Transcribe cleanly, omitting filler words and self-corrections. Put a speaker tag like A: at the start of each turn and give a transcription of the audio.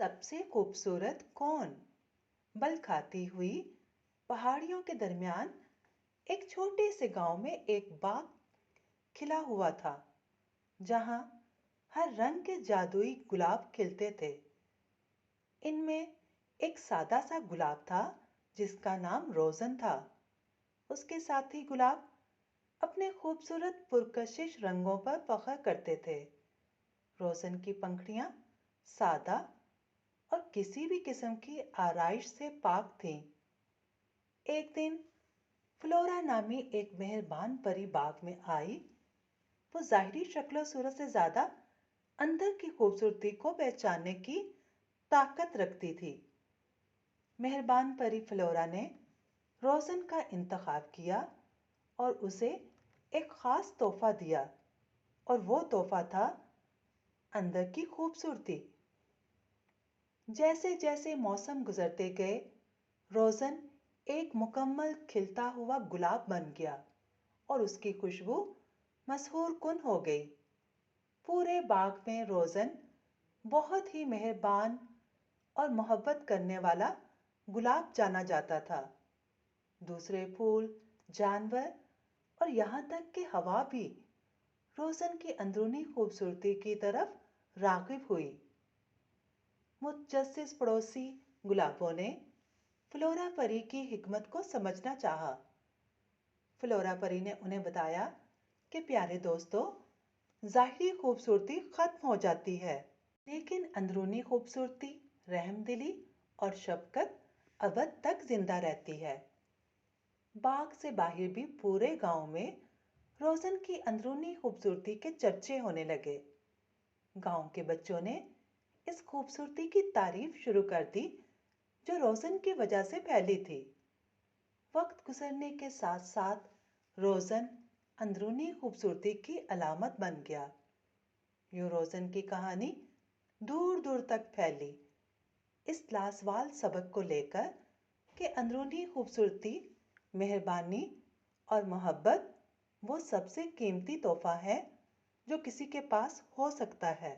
A: सबसे खूबसूरत कौन? बल खाती हुई पहाड़ियों के दरमियान एक छोटे से गांव में एक बाग खिला हुआ था, जहां हर रंग के जादुई गुलाब खिलते थे। इनमें एक सादा सा गुलाब था जिसका नाम रोज़न था। उसके साथी गुलाब अपने खूबसूरत पुरकशिश रंगों पर फख्र करते थे। रोज़न की पंखुड़ियां सादा और किसी भी किस्म की आराइश से पाक थीं। एक दिन फ्लोरा नामी एक मेहरबान परी बाग में आई। वो ज़ाहिरी शक्ल सूरत से ज्यादा अंदर की खूबसूरती को पहचानने की ताकत रखती थी। मेहरबान परी फ्लोरा ने रोज़न का इंतखाब किया और उसे एक खास तोहफा दिया, और वो तोहफा था अंदर की खूबसूरती। जैसे जैसे मौसम गुजरते गए, रोज़न एक मुकम्मल खिलता हुआ गुलाब बन गया और उसकी खुशबू मशहूर कुन हो गई। पूरे बाग में रोज़न बहुत ही मेहरबान और मोहब्बत करने वाला गुलाब जाना जाता था। दूसरे फूल, जानवर और यहाँ तक कि हवा भी रोज़न की अंदरूनी खूबसूरती की तरफ राग़िब हुई। मुतजस्सिस पड़ोसी गुलाबों ने फ्लोरा परी की हिकमत को समझना चाहा। फ्लोरा परी ने उन्हें बताया कि प्यारे दोस्तों, ज़ाहिरी खूबसूरती खत्म हो जाती है, लेकिन अंदरूनी खूबसूरती, रहमदिली और शफकत अबद तक जिंदा रहती है। बाग से बाहर भी पूरे गांव में रोज़न की अंदरूनी खूबसूरती के चर्चे होने लगे। गांव के बच्चों ने इस खूबसूरती की तारीफ शुरू कर दी जो रोज़न की वजह से फैली थी। वक्त गुजरने के साथ साथ रोज़न अंदरूनी खूबसूरती की अलामत बन गया। यूं रोज़न की कहानी दूर दूर तक फैली, इस लाजवाब सबक को लेकर कि अंदरूनी खूबसूरती, मेहरबानी और मोहब्बत वो सबसे कीमती तोहफा है जो किसी के पास हो सकता है।